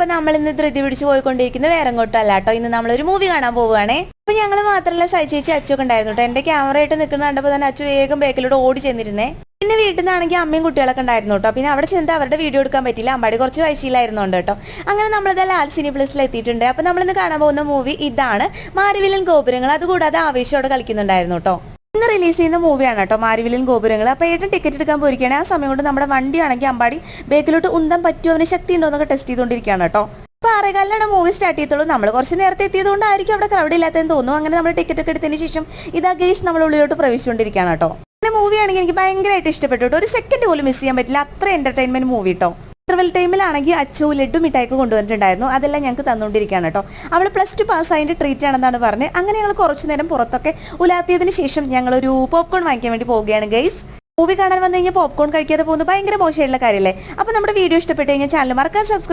അപ്പൊ നമ്മൾ ഇന്ന് ധൃതി പിടിച്ച് പോയിക്കൊണ്ടിരിക്കുന്ന വേറെ എങ്ങോട്ടും അല്ല കേട്ടോ. ഇന്ന് നമ്മളൊരു മൂവി കാണാൻ പോവുകയാണേ. അപ്പൊ ഞങ്ങൾ മാത്രമല്ല സഹിച്ചേച്ചി അച്ചൊക്കെ ഉണ്ടായിരുന്നു കേട്ടോ. എന്റെ ക്യാമറ ആയിട്ട് നിൽക്കുന്ന കണ്ടപ്പോൾ തന്നെ അച്ചു വേഗം ബേക്കിലൂടെ ഓടി ചെന്നിരുന്നേ. പിന്നെ വീട്ടിൽ നിന്നാണെങ്കിൽ അമ്മയും കുട്ടികളൊക്കെ ഉണ്ടായിരുന്നു കേട്ടോ. പിന്നെ അവിടെ ചെന്നിട്ട് അവരുടെ വീഡിയോ എടുക്കാൻ പറ്റില്ല, അമ്പാടി കുറച്ച് വയസ്സിലായിരുന്നുണ്ട് കേട്ടോ. അങ്ങനെ നമ്മളിത് ലാൽ സിനി പ്ലസിൽ എത്തിയിട്ടുണ്ട്. അപ്പൊ നമ്മളിന്ന് കാണാൻ പോകുന്ന മൂവി ഇതാണ്, മാരിവില്ലൻ ഗോപുരങ്ങൾ. അതുകൂടാതെ ആവേശത്തോടെ കളിക്കുന്നുണ്ടായിരുന്നു കേട്ടോ. ഇന്ന് റിലീസ് ചെയ്യുന്ന മൂവിയാണ് കേട്ടോ മാരിവില്ലൻ ഗോപുരങ്ങൾ. അപ്പോൾ ഏട്ടൻ ടിക്കറ്റ് എടുക്കാൻ പോയിരിക്കുകയാണ്. ആ സമയം കൊണ്ട് നമ്മുടെ വണ്ടിയാണെങ്കിൽ അമ്പാടി ബേക്കിലോട്ട് ഉന്താൻ പറ്റുമോ, അവന് ശക്തി ഉണ്ടോ എന്നൊക്കെ ടെസ്റ്റ് ചെയ്തുകൊണ്ടിരിക്കുകയാണ് കേട്ടോ. അപ്പോൾ 6:15 മൂവി സ്റ്റാർട്ട് ചെയ്തോളൂ. നമ്മൾ കുറച്ച് നേരത്തെ എത്തിയതുകൊണ്ടായിരിക്കും അവിടെ ക്രൗഡ് ഇല്ലാത്തതെന്ന് തോന്നുന്നു. അങ്ങനെ നമ്മൾ ടിക്കറ്റ് ഒക്കെ എടുത്തതിന് ശേഷം ഇതാ ഗെയ്സ് നമ്മൾ ഉള്ളിലോട്ട് പ്രവേശിച്ചുകൊണ്ടിരിക്കുകയാണ് കേട്ടോ. പിന്നെ മൂവി ആണെങ്കിൽ എനിക്ക് ഭയങ്കരമായിട്ട് ഇഷ്ടപ്പെട്ടു കേട്ടോ. ഒരു സെക്കൻഡ് പോലും മിസ് ചെയ്യാൻ പറ്റില്ല, അത്ര എന്റർടൈൻമെന്റ് മൂവി കേട്ടോ. ഇന്റർവെൽ ടൈമിലാണെങ്കിൽ അച്ചു ലഡ്ഡു മിഠായിക്ക് കൊണ്ടുവന്നിട്ടുണ്ടായിരുന്നു. അതെല്ലാം ഞങ്ങൾക്ക് തന്നുകൊണ്ടിരിക്കുകയാണ് കേട്ടോ. അവൾ +2 പാസ്സായതിൻ്റെ ട്രീറ്റ് ആണെന്നാണ് പറഞ്ഞത്. അങ്ങനെ ഞങ്ങൾ കുറച്ചു നേരം പുറത്തൊക്കെ ഉലാത്തിയതിന് ശേഷം ഞങ്ങളൊരു പോപ്കോൺ വാങ്ങിക്കാൻ വേണ്ടി പോവുകയാണ് ഗൈസ്. മൂവി കാണാൻ വന്നു കഴിഞ്ഞാൽ പോപ്കോൺ കഴിക്കാതെ പോകുന്നത് ഭയങ്കര മോശമായിട്ടുള്ള കാര്യമല്ലേ. അപ്പോൾ നമ്മുടെ വീഡിയോ ഇഷ്ടപ്പെട്ട് കഴിഞ്ഞാൽ ചാനൽ മറക്കാൻ സബ്സ്ക്രൈബ്